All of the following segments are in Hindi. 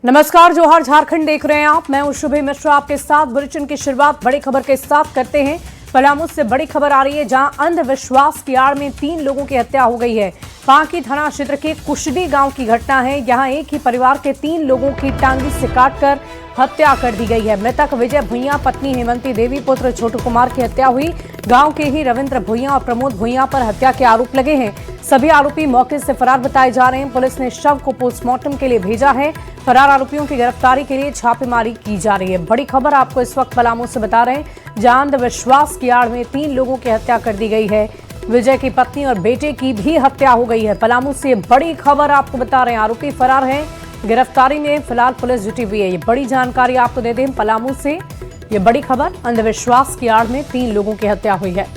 नमस्कार, जोहार झारखंड देख रहे हैं आप। मैं हूं शुभी मिश्रा आपके साथ। बुलेटिन की शुरुआत बड़ी खबर के साथ करते हैं। पलामू से बड़ी खबर आ रही है, जहां अंधविश्वास की आड़ में 3 लोगों की हत्या हो गई है। पांकी थाना क्षेत्र के कुशडी गांव की घटना है। यहां एक ही परिवार के 3 लोगों की टांगी से काटकर हत्या कर दी गई है। मृतक विजय भुइयां, पत्नी हेमंती देवी, पुत्र छोटू कुमार की हत्या हुई। गांव के ही रविंद्र भुइयां और प्रमोद भुइयां पर हत्या के आरोप लगे हैं। सभी आरोपी मौके से फरार बताए जा रहे हैं। पुलिस ने शव को पोस्टमार्टम के लिए भेजा है। फरार आरोपियों की गिरफ्तारी के लिए छापेमारी की जा रही है। बड़ी खबर आपको इस वक्त पलामू से बता रहे हैं, जहां अंधविश्वास की आड़ में 3 लोगों की हत्या कर दी गई है। विजय की पत्नी और बेटे की भी हत्या हो गई है। पलामू से बड़ी खबर आपको बता रहे हैं, आरोपी फरार हैं। गिरफ्तारी में फिलहाल पुलिस जुटी हुई है। ये बड़ी जानकारी आपको दे दें पलामू से। ये बड़ी खबर, अंधविश्वास की आड़ में 3 लोगों की हत्या हुई है।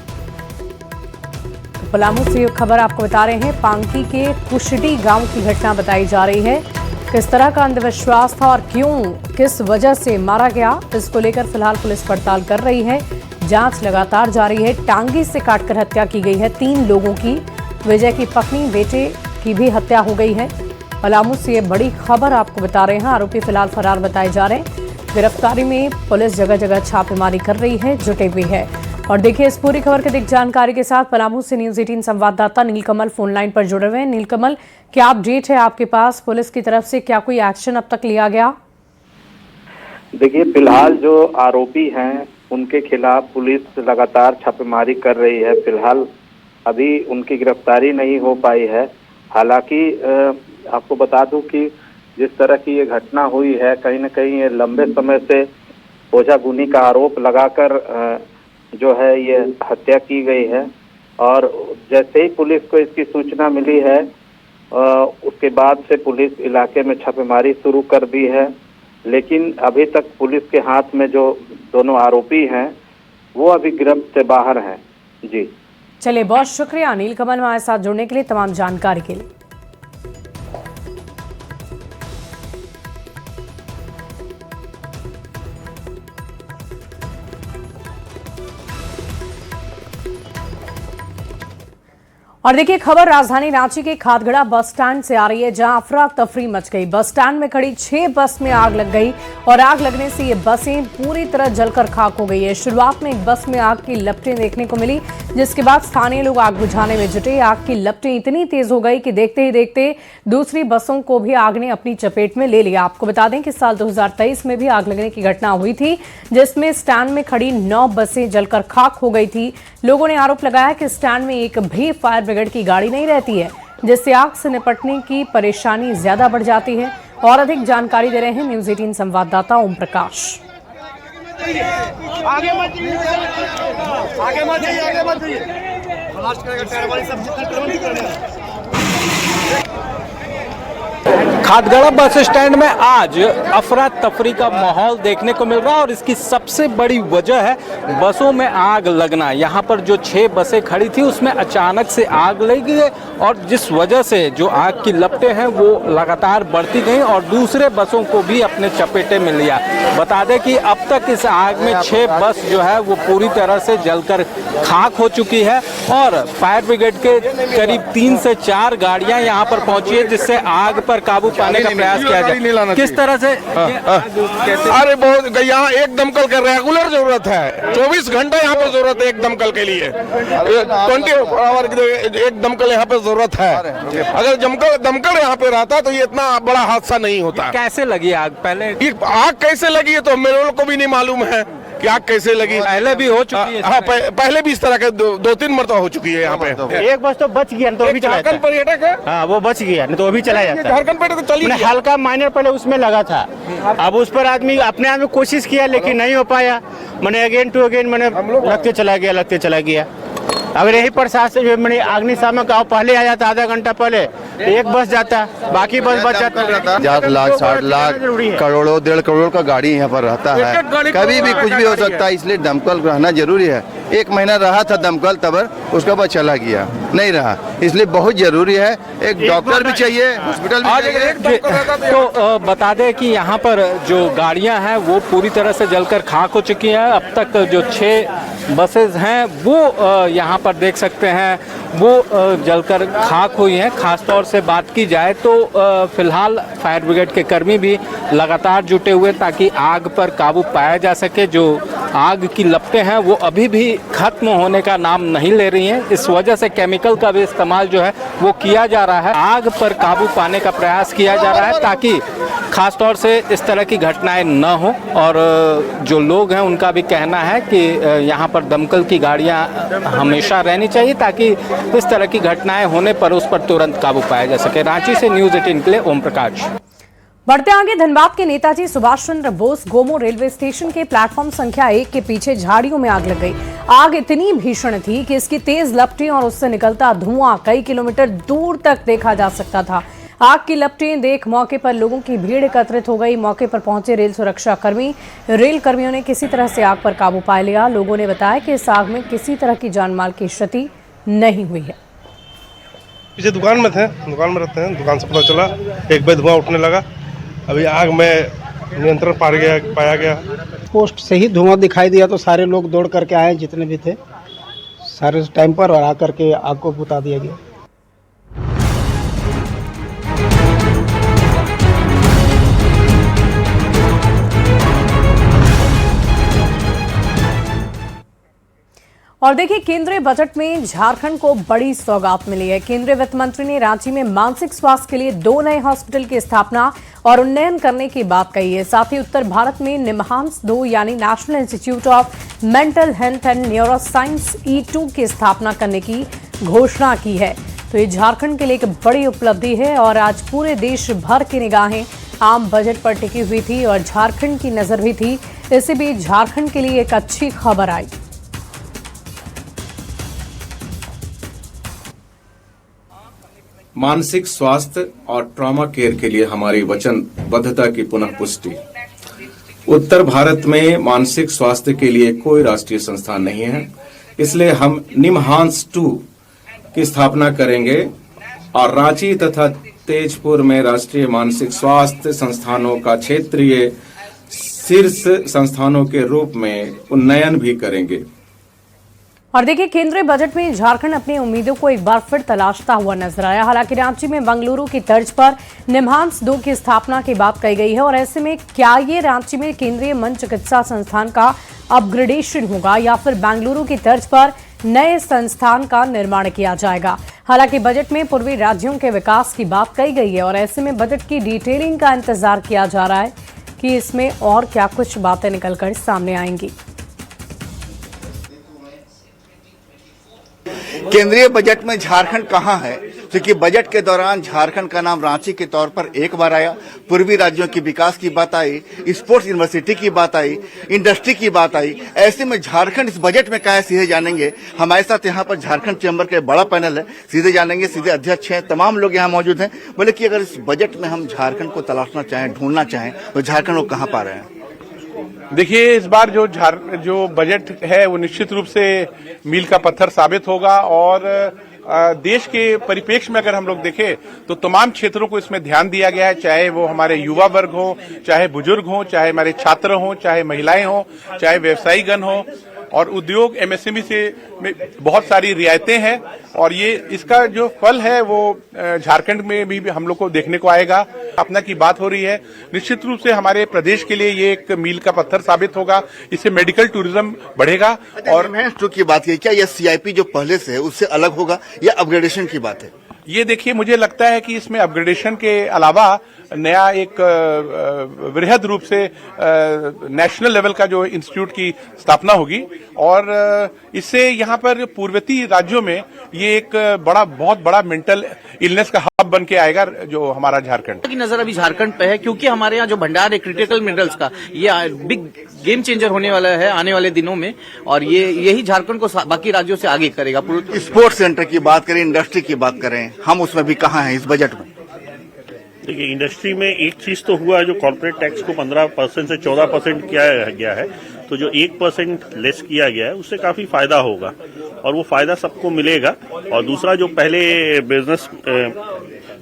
पलामू से खबर आपको बता रहे हैं, पांकी के कुशडी गांव की घटना बताई जा रही है। किस तरह का अंधविश्वास था और क्यों, किस वजह से मारा गया, इसको लेकर फिलहाल पुलिस पड़ताल कर रही है। जांच लगातार जारी है। टांगी से काटकर हत्या की गई है 3 लोगों की। विजय की पत्नी, बेटे की भी हत्या हो गई है। पलामू से ये बड़ी खबर आपको बता रहे हैं। आरोपी फिलहाल फरार बताए जा रहे हैं। गिरफ्तारी में पुलिस जगह जगह छापेमारी कर रही है, जुटी हुई है। और देखिए इस पूरी खबर की अधिक जानकारी के साथ पलामू से न्यूज़ 18 संवाददाता नीलकमल फोन लाइन पर जुड़े हुए हैं। नीलकमल, क्या अपडेट है आपके पास? पुलिस की तरफ से क्या कोई एक्शन अब तक लिया गया? देखिए, फिलहाल जो आरोपी हैं उनके खिलाफ पुलिस लगातार छापेमारी कर रही है। फिलहाल अभी उनकी गिरफ्तारी नहीं हो पाई है। हालांकि आपको बता दूं कि जिस तरह की ये घटना हुई है, कहीं न कहीं ये लंबे समय से ओझागुनी का आरोप लगाकर जो है ये हत्या की गई है। और जैसे ही पुलिस को इसकी सूचना मिली है, उसके बाद से पुलिस इलाके में छापेमारी शुरू कर दी है। लेकिन अभी तक पुलिस के हाथ में जो दोनों आरोपी हैं वो अभी गिरफ्त से बाहर हैं। जी चलिए, बहुत शुक्रिया नीलकमल हमारे साथ जुड़ने के लिए, तमाम जानकारी के लिए। और देखिए खबर राजधानी रांची के खादगड़ा बस स्टैंड से आ रही है, जहां अफरा तफरी मच गई। बस स्टैंड में खड़ी 6 बस में आग लग गई और आग लगने से ये बसें पूरी तरह जलकर खाक हो गई है। शुरुआत में एक बस में आग की लपटें देखने को मिली, जिसके बाद स्थानीय लोग आग बुझाने में जुटे। आग की लपटें इतनी तेज हो गई कि देखते ही देखते दूसरी बसों को भी आग ने अपनी चपेट में ले लिया। आपको बता दें कि साल 2023 में भी आग लगने की घटना हुई थी, जिसमें स्टैंड में खड़ी 9 बसें जलकर खाक हो गई थी। लोगों ने आरोप लगाया कि स्टैंड में एक भी फायर ब्रिगेड की गाड़ी नहीं रहती है, जिससे आग से निपटने की परेशानी ज्यादा बढ़ जाती है। और अधिक जानकारी दे रहे हैं न्यूज़ 18 संवाददाता ओम प्रकाश। आगे मत जाइए, आगे मत जाइए, आगे मत जाइए। ब्लास्ट करेगा टायर वाली सब जितना टर्न करना। खादगड़ा बस स्टैंड में आज अफरा तफरी का माहौल देखने को मिल रहा है और इसकी सबसे बड़ी वजह है बसों में आग लगना। यहाँ पर जो 6 बसें खड़ी थी उसमें अचानक से आग लगी है और जिस वजह से जो आग की लपटें हैं वो लगातार बढ़ती गई और दूसरे बसों को भी अपने चपेटे में लिया। बता दें कि अब तक इस आग में 6 बस जो है वो पूरी तरह से जलकर खाक हो चुकी है और फायर ब्रिगेड के करीब 3 से 4 गाड़ियाँ यहाँ पर पहुँची है, जिससे आग पर काबू पाने का प्रयास किया जाए। किस तरह से अरे बहुत, यहाँ एक दमकल का रेगुलर जरूरत है। 24 घंटे यहाँ पे जरूरत है एक दमकल के लिए। 24 आवर एक दमकल यहाँ पे जरूरत है। अगर दमकल यहाँ पे रहता तो ये इतना बड़ा हादसा नहीं होता। कैसे लगी आग? पहले आग कैसे लगी है तो मेरे को भी नहीं मालूम है कि आग कैसे लगी। पहले भी हो चुकी है। हाँ, पहले भी इस तरह के 2-3 मरतबा हो चुकी है यहाँ पे। एक बस तो बच गया, तो भी झारखंड पर्यटक है। हाँ, वो बच गया, नहीं तो भी चला जाता। झारखंड पर्यटक तो चली गया। हल्का माइनर पहले उसमें लगा था, अब उस पर आदमी अपने आप में कोशिश किया लेकिन नहीं हो पाया। मैंने अगेन टू अगेन मैंने लगते चला गया। अगर यही प्रशासन मैंने अग्निशामक गाँव पहले आ जाता, आधा घंटा पहले एक बस जाता, बाकी बस बच जाता। 50 लाख 60 लाख करोड़ों 1.5 करोड़ का गाड़ी यहाँ पर रहता है, कभी भी कुछ भी हो सकता है, इसलिए दमकल रहना जरूरी है। 1 महीना रहा था दमकल तब, उसके बाद चला गया, नहीं रहा। इसलिए बहुत जरूरी है, एक डॉक्टर भी चाहिए, हॉस्पिटल भी चाहिए। तो बता दें कि यहाँ पर जो गाड़ियाँ हैं वो पूरी तरह से जलकर खाक हो चुकी हैं। अब तक जो 6 बसेज हैं वो यहाँ पर देख सकते हैं वो जलकर खाक हुई हैं। खासतौर से बात की जाए तो फिलहाल फायर ब्रिगेड के कर्मी भी लगातार जुटे हुए ताकि आग पर काबू पाया जा सके। जो आग की लपटें हैं वो अभी भी खत्म होने का नाम नहीं ले रही हैं। इस वजह से केमिकल का भी इस्तेमाल जो है वो किया जा रहा है। आग पर काबू पाने का प्रयास किया जा रहा है ताकि खासतौर से इस तरह की घटनाएं न हो। और जो लोग हैं उनका भी कहना है कि यहाँ पर दमकल की गाड़ियाँ हमेशा रहनी चाहिए ताकि इस तरह की घटनाएं होने पर उस पर तुरंत काबू पाया जा सके। रांची से न्यूज़ 18 के लिए ओम प्रकाश। बढ़ते आगे, धनबाद के नेताजी सुभाष चंद्र बोस गोमो रेलवे स्टेशन के प्लेटफॉर्म संख्या 1 के पीछे झाड़ियों में आग लग गई। आग इतनी भीषण थी कि इसकी तेज लपटें और उससे निकलता धुआं कई किलोमीटर दूर तक देखा जा सकता था। आग की लपटें देख मौके पर लोगों की भीड़ एकत्रित हो गई। मौके पर पहुंचे रेल सुरक्षा कर्मी, रेल कर्मियों ने किसी तरह से आग पर काबू पा लिया। लोगों ने बताया कि इस आग में किसी तरह की जानमाल की क्षति नहीं हुई है। पीछे दुकान में थे, दुकान में रहते हैं, दुकान से पता चला, एक बार धुआं उठने लगा। अभी आग में नियंत्रण पाया गया। पोस्ट से ही धुआं दिखाई दिया तो सारे लोग दौड़ करके आए, जितने भी थे सारे टाइम पर, और आकर के आग को बुता दिया गया। और देखिए, केंद्रीय बजट में झारखंड को बड़ी सौगात मिली है। केंद्रीय वित्त मंत्री ने रांची में मानसिक स्वास्थ्य के लिए 2 नए हॉस्पिटल की स्थापना और उन्नयन करने की बात कही है। साथ ही उत्तर भारत में निमहांस 2 यानी national institute of mental health and neuroscience E2 की स्थापना करने की घोषणा की है। तो ये झारखंड के लिए एक बड़ी उपलब्धि है और आज पूरे देश भर की निगाहें आम बजट पर टिकी हुई थी और झारखंड की नजर भी थी। इसी बीच झारखंड के लिए एक अच्छी खबर आई। मानसिक स्वास्थ्य और ट्रॉमा केयर के लिए हमारी वचनबद्धता की पुनः पुष्टि। उत्तर भारत में मानसिक स्वास्थ्य के लिए कोई राष्ट्रीय संस्थान नहीं है, इसलिए हम निमहांस 2 की स्थापना करेंगे और रांची तथा तेजपुर में राष्ट्रीय मानसिक स्वास्थ्य संस्थानों का क्षेत्रीय शीर्ष संस्थानों के रूप में उन्नयन भी करेंगे। और देखिए, केंद्रीय बजट में झारखंड अपनी उम्मीदों को एक बार फिर तलाशता हुआ नजर आया। हालांकि रांची में बेंगलुरु की तर्ज पर निमहांस 2 की स्थापना की बात कही गई है और ऐसे में क्या ये रांची में केंद्रीय मन चिकित्सा संस्थान का अपग्रेडेशन होगा या फिर बेंगलुरु की तर्ज पर नए संस्थान का निर्माण किया जाएगा। हालांकि बजट में पूर्वी राज्यों के विकास की बात कही गई है और ऐसे में बजट की डिटेलिंग का इंतजार किया जा रहा है कि इसमें और क्या कुछ बातें निकलकर सामने आएंगी। केंद्रीय बजट में झारखंड कहां है, क्योंकि बजट के दौरान झारखंड का नाम रांची के तौर पर एक बार आया, पूर्वी राज्यों के विकास की बात आई, स्पोर्ट्स यूनिवर्सिटी की बात आई, इंडस्ट्री की बात आई। ऐसे में झारखंड इस बजट में क्या है सीधे जानेंगे। हमारे साथ यहाँ पर झारखंड चैम्बर का बड़ा पैनल है, सीधे जानेंगे, सीधे अध्यक्ष हैं, तमाम लोग यहाँ मौजूद हैं। बोले कि अगर इस बजट में हम झारखंड को तलाशना चाहें, ढूंढना चाहें, तो झारखंड को कहाँ पा रहे हैं? देखिए, इस बार जो बजट है वो निश्चित रूप से मील का पत्थर साबित होगा और देश के परिप्रेक्ष्य में अगर हम लोग देखें तो तमाम क्षेत्रों को इसमें ध्यान दिया गया है, चाहे वो हमारे युवा वर्ग हो, चाहे बुजुर्ग हो, चाहे हमारे छात्र हो, चाहे महिलाएं हो, चाहे व्यवसायीगण हो और उद्योग एमएसएमई से में बहुत सारी रियायतें हैं और ये इसका जो फल है वो झारखंड में भी हम लोग को देखने को आएगा। अपना की बात हो रही है, निश्चित रूप से हमारे प्रदेश के लिए ये एक मील का पत्थर साबित होगा। इससे मेडिकल टूरिज्म बढ़ेगा। और की बात की, क्या यह सीआईपी जो पहले से है उससे अलग होगा या अपग्रेडेशन की बात है? ये देखिए, मुझे लगता है कि इसमें अपग्रेडेशन के अलावा नया एक वृहद रूप से नेशनल लेवल का जो इंस्टीट्यूट की स्थापना होगी और इससे यहाँ पर पूर्ववर्ती राज्यों में ये एक बहुत बड़ा मेंटल इलनेस का हब बन के आएगा जो हमारा झारखंड की नजर अभी झारखंड पे है, क्योंकि हमारे यहाँ जो भंडार है क्रिटिकल मिनरल्स का, ये बिग गेम चेंजर होने वाला है आने वाले दिनों में और यही झारखंड को बाकी राज्यों से आगे करेगा। स्पोर्ट्स सेंटर की बात करें, इंडस्ट्री की बात करें, हम उसमें भी कहाँ हैं इस बजट में? देखिए, इंडस्ट्री में एक चीज तो हुआ है, जो कॉर्पोरेट टैक्स को 15% से 14% किया गया है, तो जो 1% लेस किया गया है उससे काफी फायदा होगा और वो फायदा सबको मिलेगा। और दूसरा, जो पहले बिजनेस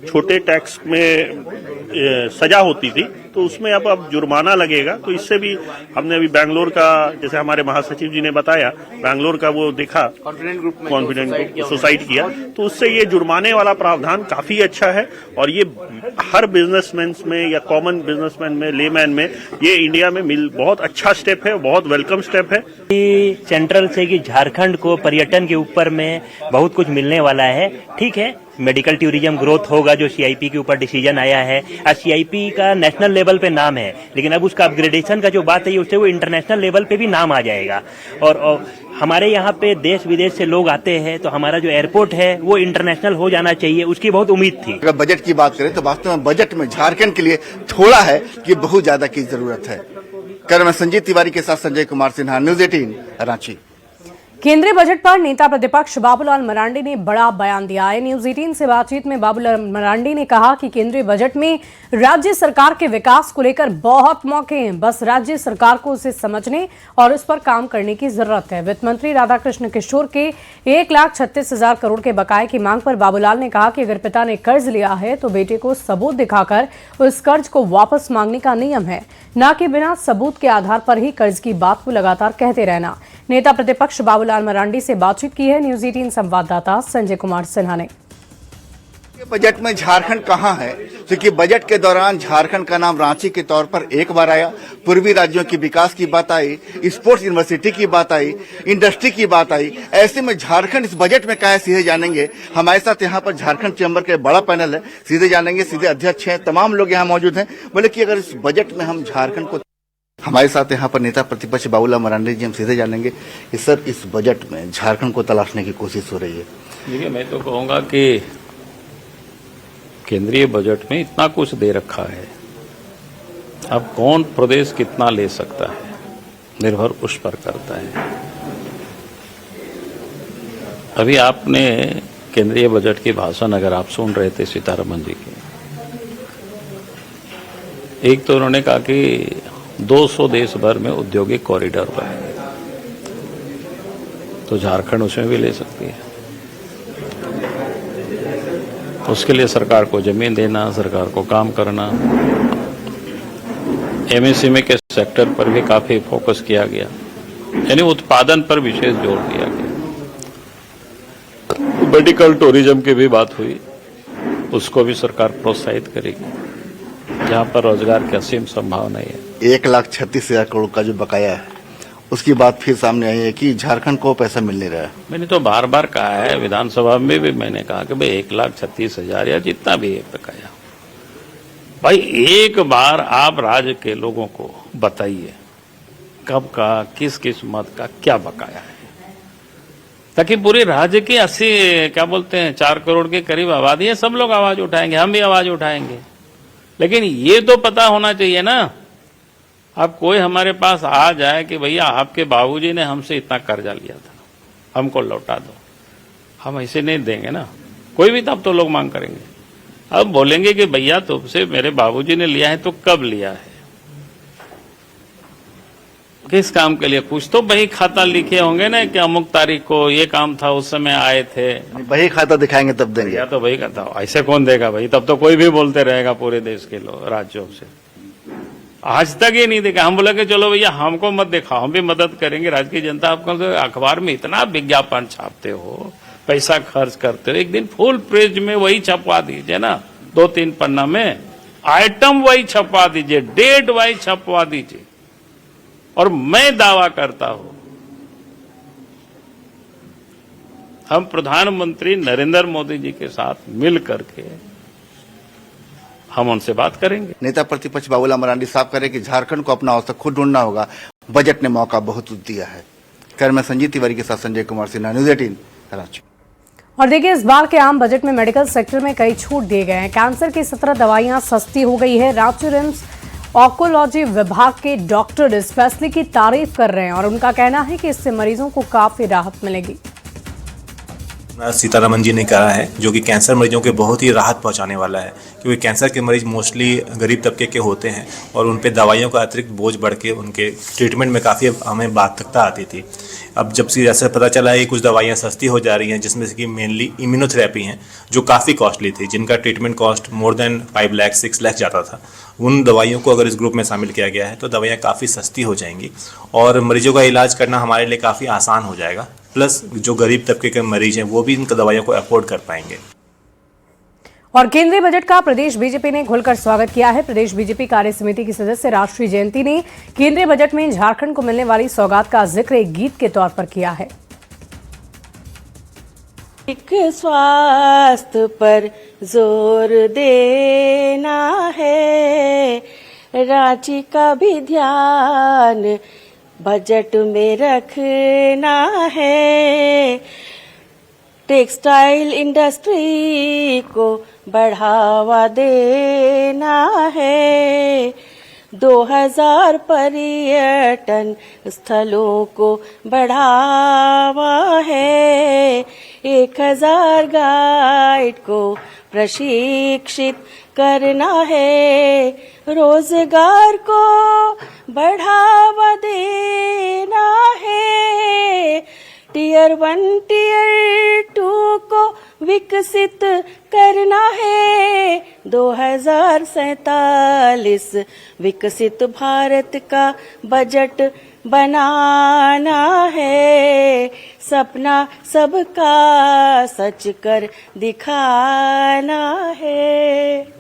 छोटे टैक्स में सजा होती थी तो उसमें अब जुर्माना लगेगा, तो इससे भी हमने अभी बैंगलोर का, जैसे हमारे महासचिव जी ने बताया, बैंगलोर का वो देखा कॉन्फिडेंट ग्रुप सुसाइड किया, तो उससे ये जुर्माने वाला प्रावधान काफी अच्छा है और ये हर बिजनेसमैन में या कॉमन बिजनेसमैन में, लेमैन में, ये इंडिया में बहुत अच्छा स्टेप है, बहुत वेलकम स्टेप है। सेंट्रल से कि झारखंड को पर्यटन के ऊपर में बहुत कुछ मिलने वाला है। ठीक है, मेडिकल टूरिज्म ग्रोथ होगा जो सीआईपी के ऊपर डिसीजन आया है। आज सीआईपी का नेशनल लेवल पे नाम है, लेकिन अब उसका अपग्रेडेशन का जो बात है उससे वो इंटरनेशनल लेवल पे भी नाम आ जाएगा। और हमारे यहाँ पे देश विदेश से लोग आते हैं तो हमारा जो एयरपोर्ट है वो इंटरनेशनल हो जाना चाहिए, उसकी बहुत उम्मीद थी। अगर बजट की बात करें तो वास्तव में बजट में झारखंड के लिए थोड़ा है कि बहुत ज्यादा की जरूरत है। कैमरामैन संजीव तिवारी के साथ संजय कुमार सिन्हा, न्यूज 18 रांची। केंद्रीय बजट पर नेता प्रतिपक्ष बाबूलाल मरांडी ने बड़ा बयान दिया है। न्यूज 18 से बातचीत में बाबूलाल मरांडी ने कहा कि केंद्रीय बजट में राज्य सरकार के विकास को लेकर बहुत मौके हैं, बस राज्य सरकार को उसे समझने और उस पर काम करने की जरूरत है। वित्त मंत्री राधाकृष्ण किशोर के 1,36,000 करोड़ के बकाये की मांग पर बाबूलाल ने कहा कि अगर पिता ने कर्ज लिया है तो बेटे को सबूत दिखाकर उस कर्ज को वापस मांगने का नियम है, न कि बिना सबूत के आधार पर ही कर्ज की बात को लगातार कहते रहना। नेता प्रतिपक्ष बाबूलाल मरांडी से बातचीत की है न्यूज 18 संवाददाता संजय कुमार सिन्हा ने। बजट में झारखंड कहां है, क्योंकि बजट के दौरान झारखंड का नाम रांची के तौर पर एक बार आया, पूर्वी राज्यों के विकास की बात आई, स्पोर्ट्स यूनिवर्सिटी की बात आई, इंडस्ट्री की बात आई। ऐसे में झारखंड इस बजट में कहा है, सीधे जानेंगे। हमारे साथ यहाँ पर झारखंड चैम्बर का बड़ा पैनल है, सीधे जानेंगे, सीधे अध्यक्ष हैं, तमाम लोग यहाँ मौजूद हैं। बोले कि अगर इस बजट में हम झारखंड को, हमारे साथ यहाँ पर नेता प्रतिपक्ष बाबूलाल मरांडी जी, हम सीधे जानेंगे कि सर इस बजट में झारखंड को तलाशने की कोशिश हो रही है। देखिए, मैं तो कहूँगा कि केंद्रीय बजट में इतना कुछ दे रखा है, अब कौन प्रदेश कितना ले सकता है निर्भर उस पर करता है। अभी आपने केंद्रीय बजट की भाषण अगर आप सुन रहे थे सीतारमण जी की, एक तो उन्होंने कहा कि 200 देश भर में औद्योगिक कॉरिडोर बनेंगे, तो झारखंड उसमें भी ले सकती है। उसके लिए सरकार को जमीन देना, सरकार को काम करना। एमएसएमई के सेक्टर पर भी काफी फोकस किया गया, यानी उत्पादन पर विशेष जोर दिया गया। मेडिकल टूरिज्म की भी बात हुई, उसको भी सरकार प्रोत्साहित करेगी, जहां पर रोजगार की असीम संभावना है। 1,36,000 करोड़ का जो बकाया है, उसकी बात फिर सामने आई है कि झारखंड को पैसा मिल नहीं रहा है। मैंने तो बार बार कहा है, विधानसभा में भी मैंने कहा कि भाई 1,36,000 या जितना भी है बकाया, भाई एक बार आप राज्य के लोगों को बताइए कब का, किस किस मद का क्या बकाया है, ताकि पूरे राज्य की 4 करोड़ के करीब आबादी है, सब लोग आवाज उठाएंगे, हम भी आवाज उठाएंगे। लेकिन ये तो पता होना चाहिए ना, अब कोई हमारे पास आ जाए कि भैया आपके बाबूजी ने हमसे इतना कर्जा लिया था, हमको लौटा दो, हम ऐसे नहीं देंगे ना। कोई भी तब तो लोग मांग करेंगे। अब बोलेंगे कि भैया तुमसे मेरे बाबूजी ने लिया है तो कब लिया है, किस काम के लिए, कुछ तो बही खाता लिखे होंगे ना कि अमुक तारीख को ये काम था, उस समय आए थे। बही खाता दिखाएंगे तब देंगे, या तो बही खाता, ऐसे कौन देगा भाई, तब तो कोई भी बोलते रहेगा पूरे देश के लोग, राज्यों से। आज तक ये नहीं देखा। हम बोले कि चलो भैया हमको मत दिखाओ, हम भी मदद करेंगे, राज्य की जनता। आपको तो अखबार में इतना विज्ञापन छापते हो, पैसा खर्च करते हो, एक दिन फुल पेज में वही छपवा दीजिए ना, 2-3 पन्ना में आइटम वही छपवा दीजिए, डेट वही छपवा दीजिए। और मैं दावा करता हूं, हम प्रधानमंत्री नरेंद्र मोदी जी के साथ मिल करके हम उनसे बात करेंगे। नेता प्रतिपक्ष बाबूलाल मरांडी साफ करे कि झारखंड को अपना अवसर खुद ढूंढना होगा, बजट ने मौका बहुत दिया है। खैर, मैं संजीव तिवारी के साथ संजय कुमार सिन्हा, न्यूज 18 रांची। और देखिए, इस बार के आम बजट में मेडिकल सेक्टर में कई छूट दिए गए हैं। कैंसर की 17 दवाइयां सस्ती हो गई है। रांची रिम्स ऑन्कोलॉजी विभाग के डॉक्टर इस फैसले की तारीफ कर रहे हैं और उनका कहना है कि इससे मरीजों को काफी राहत मिलेगी। सीतारमन जी ने कहा है, जो कि कैंसर मरीजों के बहुत ही राहत पहुंचाने वाला है, क्योंकि कैंसर के मरीज मोस्टली गरीब तबके के होते हैं और उन पे दवाइयों का अतिरिक्त बोझ बढ़ के उनके ट्रीटमेंट में काफ़ी हमें बाध्यता आती थी। अब जब से ऐसा पता चला है कि कुछ दवाइयाँ सस्ती हो जा रही हैं, जिसमें से कि मेनली इम्यूनोथेरेपी हैं, जो काफ़ी कॉस्टली थी, जिनका treatment cost more than 5 lakh 6 lakh जाता था। उन दवाइयों को अगर इस ग्रुप में शामिल किया गया है तो दवाइयाँ काफ़ी सस्ती हो जाएंगी और मरीजों का इलाज करना हमारे लिए काफ़ी आसान हो जाएगा। प्लस जो गरीब तबके के मरीज हैं वो भी इन दवाइयों को अफोर्ड कर पाएंगे। और केंद्रीय बजट का प्रदेश बीजेपी ने खुलकर स्वागत किया है। प्रदेश बीजेपी कार्य समिति की सदस्य राष्ट्रीय जयंती ने केंद्रीय बजट में झारखंड को मिलने वाली सौगात का जिक्र एक गीत के तौर पर किया है। एक स्वास्थ्य पर जोर देना है, रांची का भी ध्यान बजट में रखना है, टेक्सटाइल इंडस्ट्री को बढ़ावा देना है, 2000 पर्यटन स्थलों को बढ़ावा है, 1000 गाइड को प्रशिक्षित करना है, रोजगार को बढ़ावा देना है, टियर 1 टियर 2 को विकसित करना है, 2047 विकसित भारत का बजट बनाना है, सपना सबका सच कर दिखाना है।